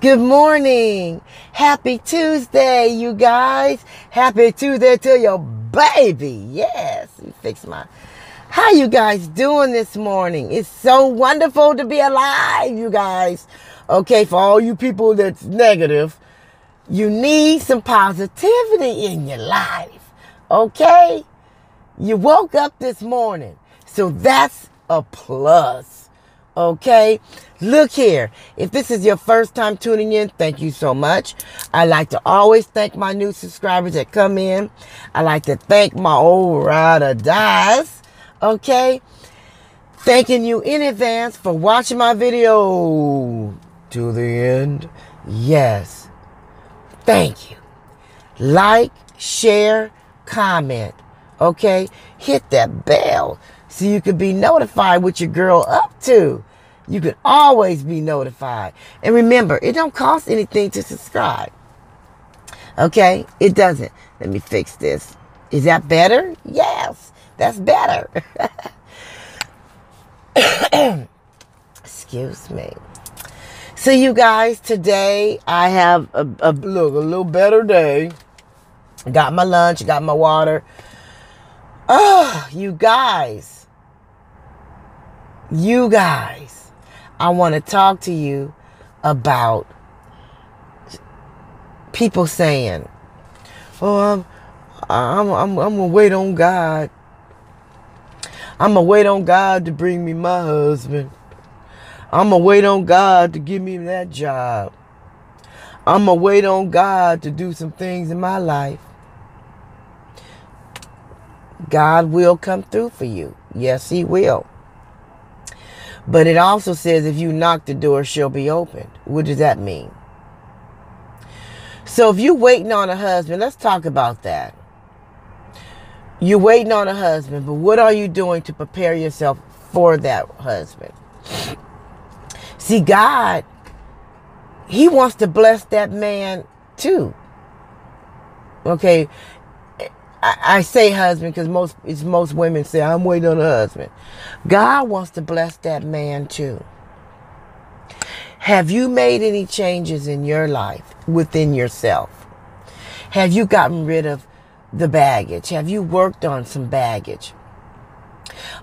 Good morning. Happy Tuesday, you guys. Happy Tuesday to your baby. Yes. Let me fix my... How you guys doing this morning? It's so wonderful to be alive, you guys. Okay, for all you people that's negative, you need some positivity in your life. Okay? You woke up this morning. So that's a plus. Okay, look here. If this is your first time tuning in, thank you so much. I like to always thank my new subscribers that come in. I like to thank my old ride or dies. Okay, thanking you in advance for watching my video to the end. Yes, thank you. Like, share, comment. Okay, hit that bell so you can be notified what your girl up to. You can always be notified. And remember, it don't cost anything to subscribe. Okay, it doesn't. Let me fix this. Is that better? Yes, that's better. Excuse me. So you guys, today I have a little better day. Got my lunch, got my water. Oh, you guys, I want to talk to you about people saying, "Oh, I'm gonna wait on God. I'm gonna wait on God to bring me my husband. I'm gonna wait on God to give me that job. I'm gonna wait on God to do some things in my life." God will come through for you. Yes, He will. But it also says if you knock, the door shall be opened. What does that mean? So if you're waiting on a husband, let's talk about that. You're waiting on a husband, but what are you doing to prepare yourself for that husband? See, God, He wants to bless that man too. Okay, I say husband because most women say, I'm waiting on a husband. God wants to bless that man too. Have you made any changes in your life within yourself? Have you gotten rid of the baggage? Have you worked on some baggage?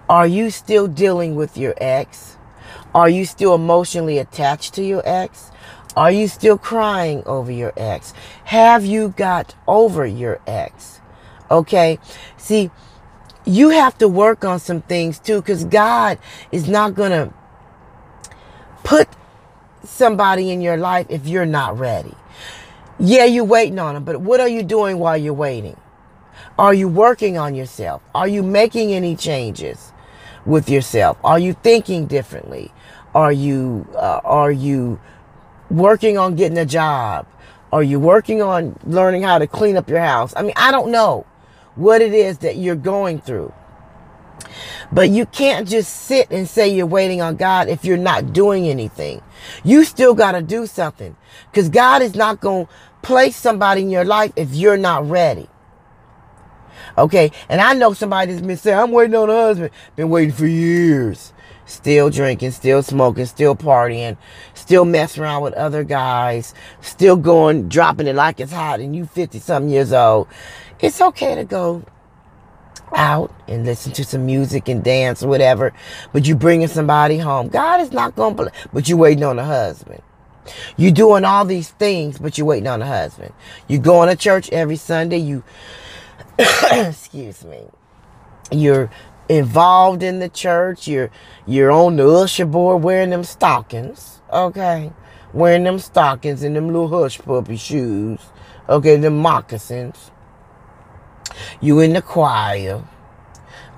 Are you still dealing with your ex? Are you still emotionally attached to your ex? Are you still crying over your ex? Have you got over your ex? Okay, see, you have to work on some things too, because God is not going to put somebody in your life if you're not ready. Yeah, you're waiting on them, but what are you doing while you're waiting? Are you working on yourself? Are you making any changes with yourself? Are you thinking differently? Are you working on getting a job? Are you working on learning how to clean up your house? I mean, I don't know what it is that you're going through. But you can't just sit and say you're waiting on God if you're not doing anything. You still got to do something, because God is not going to place somebody in your life if you're not ready. Okay, and I know somebody that's been saying, I'm waiting on a husband. Been waiting for years. Still drinking, still smoking, still partying, still messing around with other guys, still going, dropping it like it's hot, and you 50-something years old. It's okay to go out and listen to some music and dance or whatever, but you bringing somebody home. God is not going to, but you waiting on a husband. You doing all these things, but you waiting on a husband. You going to church every Sunday. You, excuse me, you're involved in the church. You're on the usher board wearing them stockings. Okay, wearing them stockings and them little hush puppy shoes. Okay, them moccasins. You in the choir.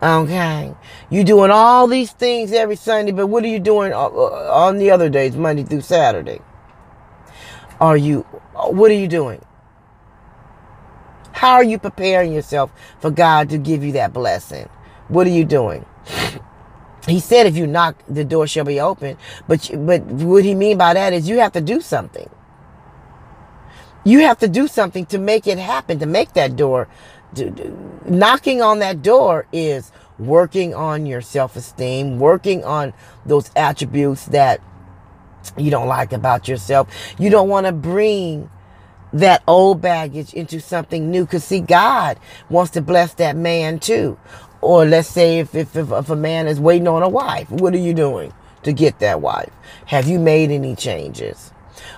Okay, you doing all these things every Sunday, but what are you doing on the other days, Monday through Saturday? What are you doing? How are you preparing yourself for God to give you that blessing? What are you doing? He said, if you knock, the door shall be open. But what he mean by that is you have to do something. You have to do something to make it happen, to make that door. Knocking on that door is working on your self-esteem, working on those attributes that you don't like about yourself. You don't want to bring that old baggage into something new. Because see, God wants to bless that man too. Or let's say if a man is waiting on a wife, what are you doing to get that wife? Have you made any changes?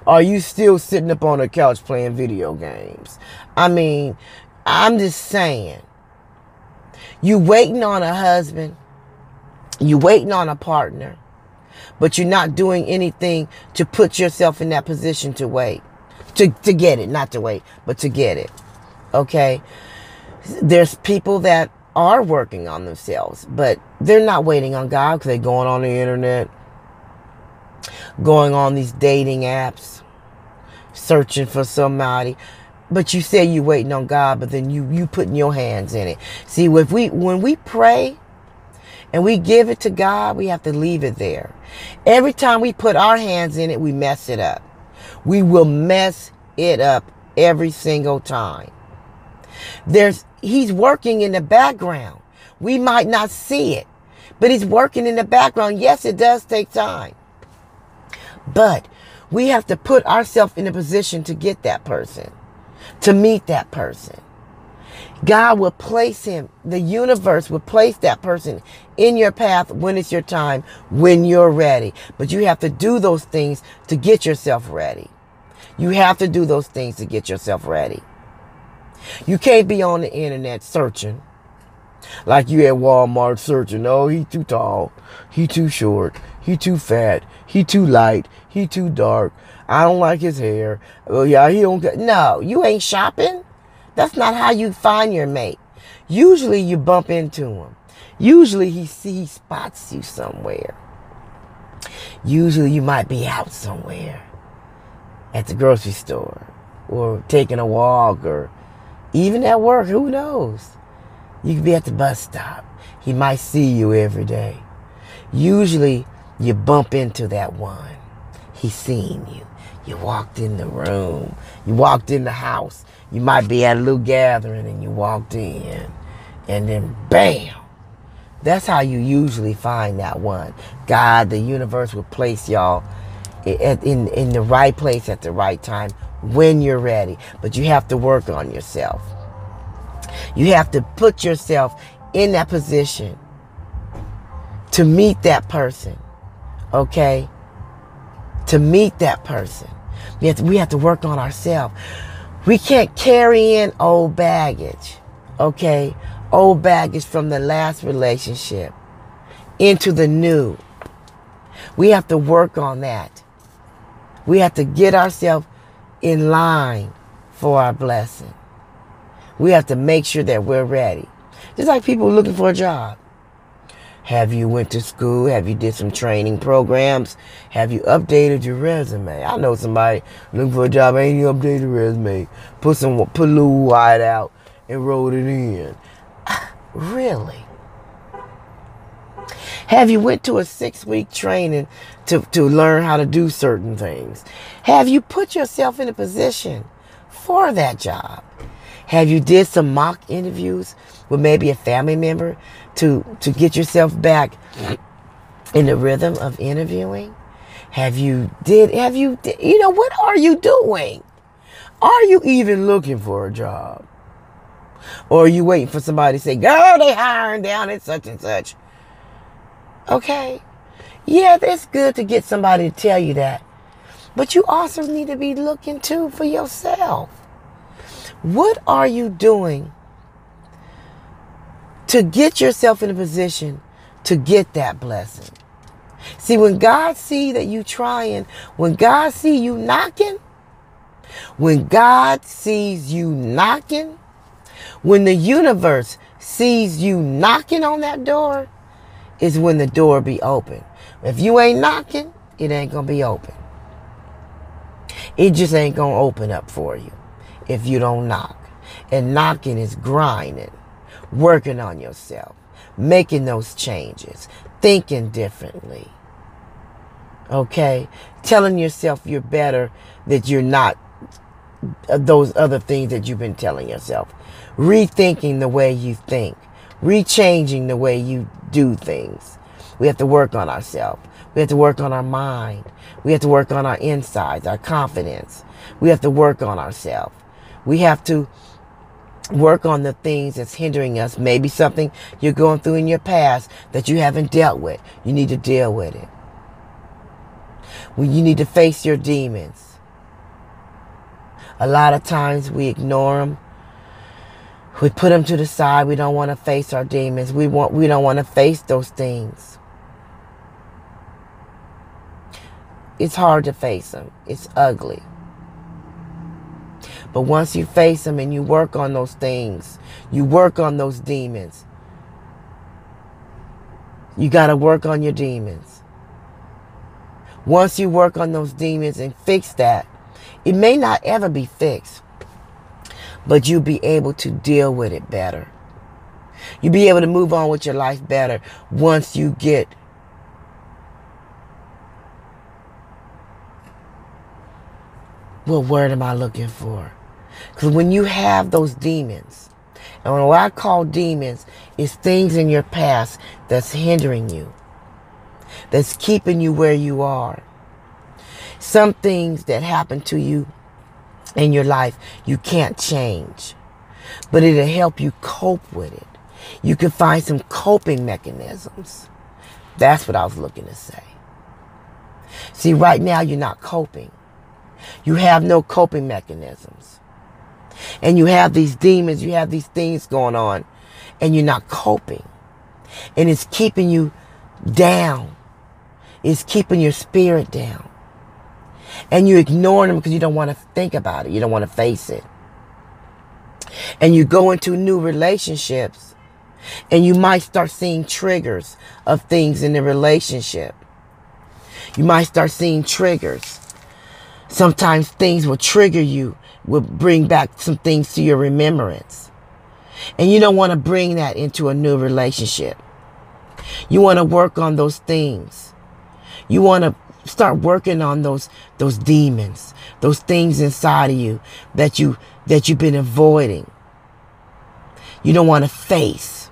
Are you still sitting up on the couch playing video games? I mean, I'm just saying, you waiting on a husband, you waiting on a partner, but you're not doing anything to put yourself in that position to wait. To get it, not to wait, but to get it. Okay? There's people that are working on themselves, but they're not waiting on God because they're going on the internet, going on these dating apps, searching for somebody. But you say you're waiting on God, but then you putting your hands in it. See, when we pray and we give it to God, we have to leave it there. Every time we put our hands in it, we mess it up. We will mess it up every single time. He's working in the background. We might not see it, but he's working in the background. Yes, it does take time. But we have to put ourselves in a position to get that person, to meet that person. God will place him, the universe will place that person in your path when it's your time, when you're ready. But you have to do those things to get yourself ready. You have to do those things to get yourself ready. You can't be on the internet searching like you at Walmart searching. Oh, he too tall. He too short. He too fat. He too light. He too dark. I don't like his hair. Oh, yeah, he don't get... No, you ain't shopping. That's not how you find your mate. Usually you bump into him. Usually he spots you somewhere. Usually you might be out somewhere. At the grocery store. Or taking a walk. Or even at work. Who knows? You could be at the bus stop. He might see you every day. Usually you bump into that one. He's seen you. You walked in the room. You walked in the house. You might be at a little gathering and you walked in. And then bam. That's how you usually find that one. God, the universe will place y'all in the right place at the right time when you're ready. But you have to work on yourself. You have to put yourself in that position to meet that person. Okay? To meet that person. We have to work on ourselves. We can't carry in old baggage. Okay? Old baggage from the last relationship into the new. We have to work on that. We have to get ourselves in line for our blessing. We have to make sure that we're ready. Just like people looking for a job. Have you went to school? Have you did some training programs? Have you updated your resume? I know somebody looking for a job, ain't you updated your resume? Put a little white out and wrote it in. Really? Have you went to a 6-week training to learn how to do certain things? Have you put yourself in a position for that job? Have you did some mock interviews with maybe a family member to get yourself back in the rhythm of interviewing? What are you doing? Are you even looking for a job? Or are you waiting for somebody to say, girl, they hiring down at such and such? Okay. Yeah, it's good to get somebody to tell you that. But you also need to be looking too for yourself. What are you doing to get yourself in a position to get that blessing? See, when God see that you trying, when God see you knocking, when God sees you knocking, when the universe sees you knocking on that door, is when the door be open. If you ain't knocking, it ain't going to be open. It just ain't going to open up for you if you don't knock. And knocking is grinding, working on yourself, making those changes, thinking differently. Okay? Telling yourself you're better, that you're not those other things that you've been telling yourself. Rethinking the way you think. Rechanging the way you do things. We have to work on ourselves. We have to work on our mind. We have to work on our insides, our confidence. We have to work on ourselves. We have to work on the things that's hindering us. Maybe something you're going through in your past that you haven't dealt with. You need to deal with it. You need to face your demons. A lot of times we ignore them. We put them to the side. We don't want to face our demons. We don't want to face those things. It's hard to face them. It's ugly. But once you face them and you work on those things, you work on those demons. You got to work on your demons. Once you work on those demons and fix that, it may not ever be fixed, but you'll be able to deal with it better. You'll be able to move on with your life better once you get what word am I looking for? Because when you have those demons, and what I call demons is things in your past that's hindering you, that's keeping you where you are. Some things that happen to you in your life you can't change, but it'll help you cope with it. You can find some coping mechanisms. That's what I was looking to say. See, right now you're not coping. You have no coping mechanisms. And you have these demons, you have these things going on, and you're not coping. And it's keeping you down. It's keeping your spirit down. And you're ignoring them because you don't want to think about it. You don't want to face it. And you go into new relationships, and you might start seeing triggers of things in the relationship. You might start seeing triggers. Sometimes things will trigger you, will bring back some things to your remembrance. And you don't want to bring that into a new relationship. You want to work on those things. You want to start working on those demons, those things inside of you that you've been avoiding. You don't want to face.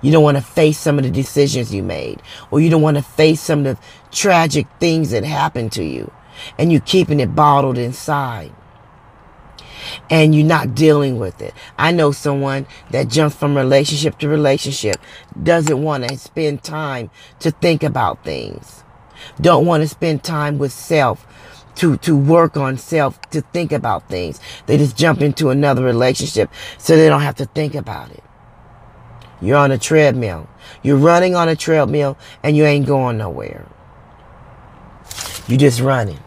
You don't want to face some of the decisions you made, or you don't want to face some of the tragic things that happened to you, and you're keeping it bottled inside. And you're not dealing with it. I know someone that jumps from relationship to relationship, doesn't want to spend time to think about things. Don't want to spend time with self, to work on self, to think about things. They just jump into another relationship so they don't have to think about it. You're on a treadmill. You're running on a treadmill and you ain't going nowhere. You're just running.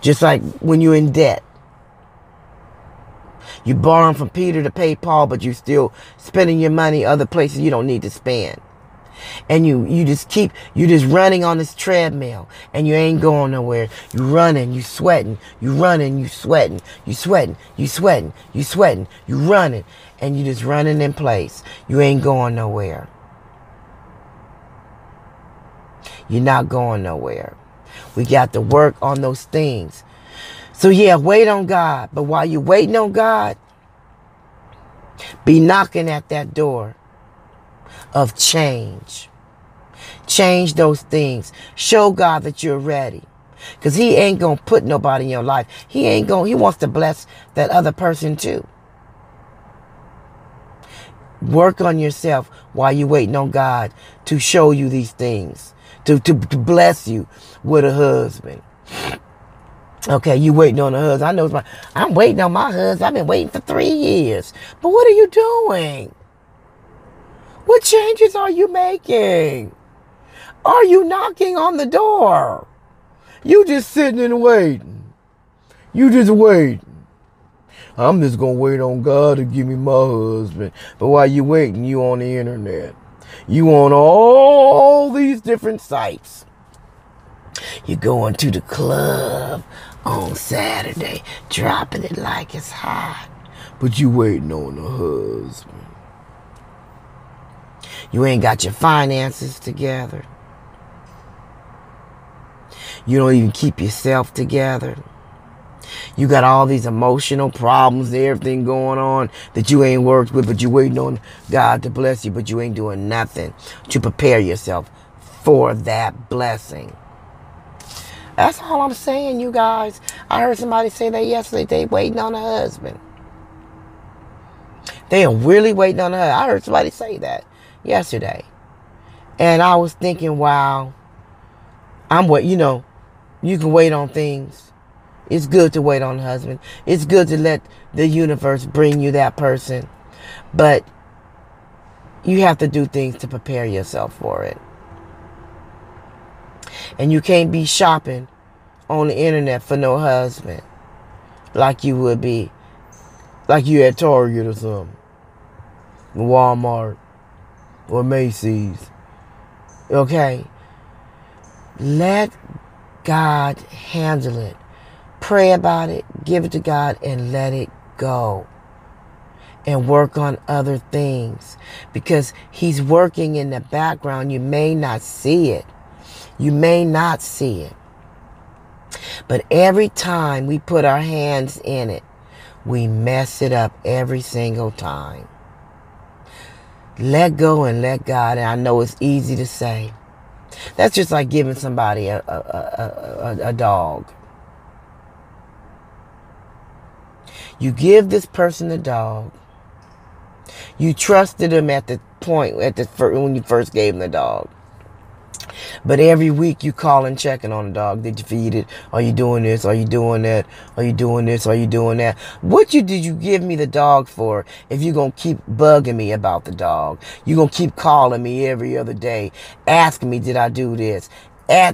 Just like when you're in debt. You're borrowing from Peter to pay Paul, but you're still spending your money other places you don't need to spend. And you just running on this treadmill and you ain't going nowhere. You're running, you sweating, you running, you sweating, you sweating, you sweating, you sweating, you running, and you just running in place. You ain't going nowhere. You're not going nowhere. We got to work on those things. So yeah, wait on God. But while you're waiting on God, be knocking at that door of change. Change those things. Show God that you're ready. Because he ain't going to put nobody in your life. He wants to bless that other person too. Work on yourself while you're waiting on God to show you these things. To bless you with a husband. Okay, you waiting on a husband. I know I'm waiting on my husband. I've been waiting for 3 years. But what are you doing? What changes are you making? Are you knocking on the door? You just sitting and waiting. You just waiting. I'm just going to wait on God to give me my husband. But while you waiting, you on the internet. You on all these different sites. You're going to the club on Saturday, dropping it like it's hot. But you waiting on a husband. You ain't got your finances together. You don't even keep yourself together. You got all these emotional problems and everything going on that you ain't worked with, but you waiting on God to bless you, but you ain't doing nothing to prepare yourself for that blessing. That's all I'm saying, you guys. I heard somebody say that yesterday. They waiting on a husband. They are really waiting on a husband. I heard somebody say that yesterday. And I was thinking, wow, you can wait on things. It's good to wait on a husband. It's good to let the universe bring you that person. But you have to do things to prepare yourself for it. And you can't be shopping on the internet for no husband like you would be, like you at Target or something, Walmart or Macy's. Okay? Let God handle it. Pray about it, give it to God, and let it go. And work on other things. Because He's working in the background. You may not see it. You may not see it. But every time we put our hands in it, we mess it up every single time. Let go and let God. And I know it's easy to say. That's just like giving somebody a dog. You give this person a dog. You trusted him at the point, when you first gave him the dog. But every week you call and checking on the dog. Did you feed it? Are you doing this? Are you doing that? Are you doing this? Are you doing that? What did you give me the dog for if you're going to keep bugging me about the dog? You're going to keep calling me every other day, asking me, did I do this?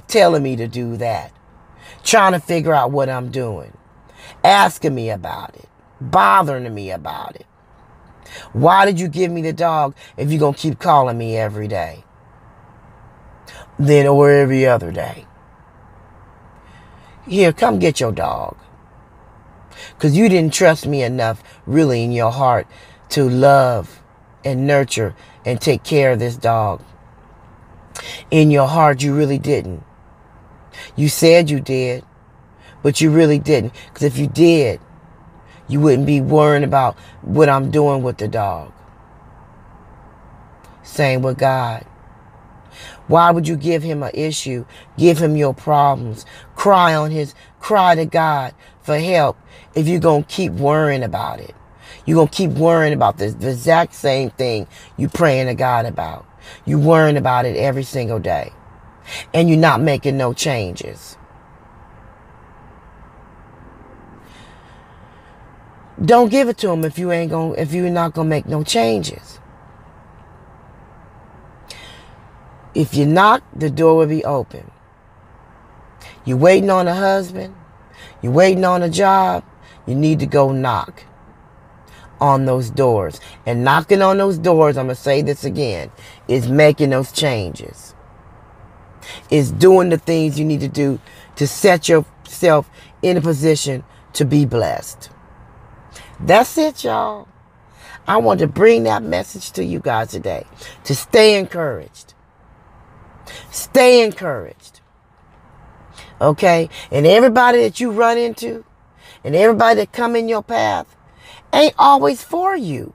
Telling me to do that. Trying to figure out what I'm doing. Asking me about it. Bothering me about it. Why did you give me the dog if you're going to keep calling me every day? Then or every other day. Here, come get your dog. Because you didn't trust me enough, really, in your heart to love and nurture and take care of this dog. In your heart, you really didn't. You said you did, but you really didn't. Because if you did, you wouldn't be worrying about what I'm doing with the dog. Same with God. Why would you give him an issue? Give him your problems. Cry to God for help if you're going to keep worrying about it. You're going to keep worrying about the exact same thing you're praying to God about. You're worrying about it every single day. And you're not making no changes. Don't give it to him if you're not going to make no changes. If you knock, the door will be open. You're waiting on a husband. You're waiting on a job. You need to go knock on those doors. And knocking on those doors, I'm going to say this again, is making those changes. Is doing the things you need to do to set yourself in a position to be blessed. That's it, y'all. I want to bring that message to you guys today. To stay encouraged. Stay encouraged. Okay? And everybody that you run into and everybody that come in your path ain't always for you.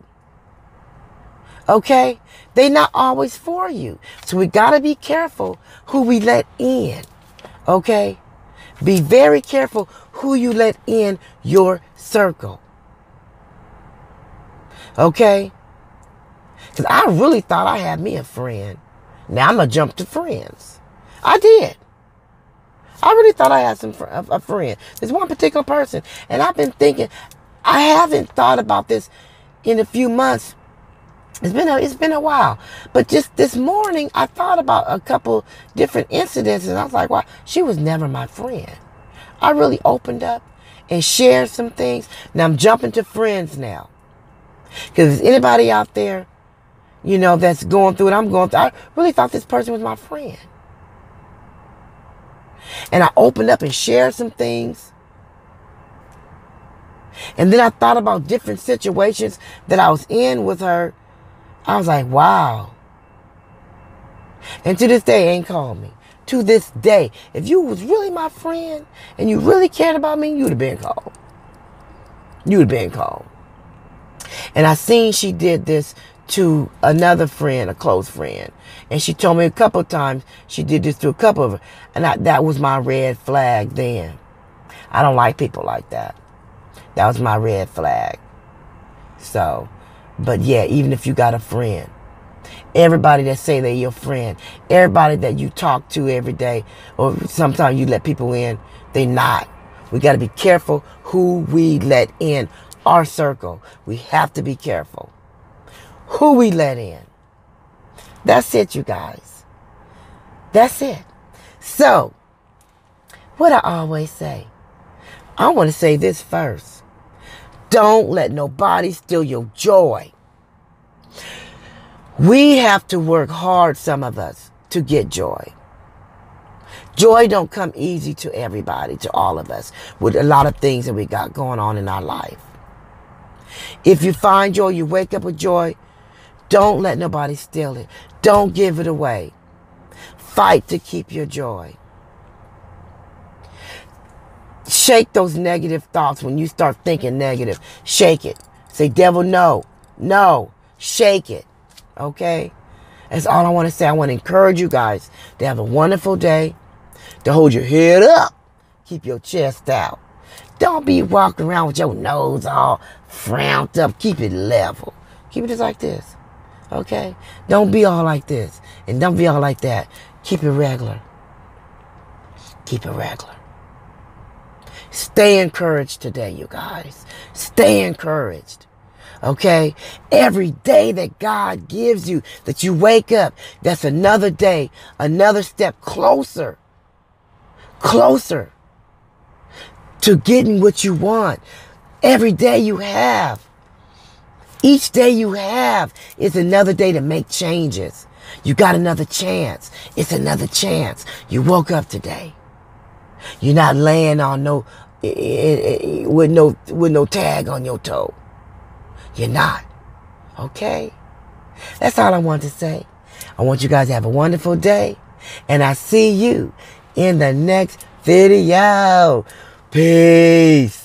Okay? They not always for you. So we got to be careful who we let in. Okay? Be very careful who you let in your circle. Okay? Because I really thought I had me a friend. Now I'm going to jump to friends. I did. I really thought I had a friend. There's one particular person. And I've been thinking, I haven't thought about this in a few months. It's been a while. But just this morning, I thought about a couple different incidents. And I was like, wow, she was never my friend. I really opened up and shared some things. Now I'm jumping to friends now. Because if there's anybody out there, that's going through what I'm going through, I really thought this person was my friend. And I opened up and shared some things. And then I thought about different situations that I was in with her. I was like, wow. And to this day, ain't called me. To this day. If you was really my friend and you really cared about me, you'd have been called. You'd have been called. And I seen she did this to another friend, a close friend. And she told me a couple of times she did this to a couple of them. And that was my red flag then. I don't like people like that. That was my red flag. So, but yeah, even if you got a friend, everybody that say they're your friend, everybody that you talk to every day, or sometimes you let people in, they not. We got to be careful who we let in our circle. We have to be careful who we let in. That's it, you guys. That's it. So, what I always say, I want to say this first. Don't let nobody steal your joy. We have to work hard, some of us, to get joy. Joy don't come easy to everybody, to all of us, with a lot of things that we got going on in our life. If you find joy, you wake up with joy, don't let nobody steal it. Don't give it away. Fight to keep your joy. Shake those negative thoughts when you start thinking negative. Shake it. Say, devil, no. No. Shake it. Okay? That's all I want to say. I want to encourage you guys to have a wonderful day. To hold your head up. Keep your chest out. Don't be walking around with your nose all frowned up. Keep it level. Keep it just like this. Okay? Don't be all like this. And don't be all like that. Keep it regular. Keep it regular. Stay encouraged today, you guys. Stay encouraged. Okay? Every day that God gives you, that you wake up, that's another day, another step closer. Closer to getting what you want. Every day you have. Each day you have is another day to make changes. You got another chance. It's another chance. You woke up today. You're not laying on with no tag on your toe. You're not. Okay? That's all I want to say. I want you guys to have a wonderful day. And I see you in the next video. Peace.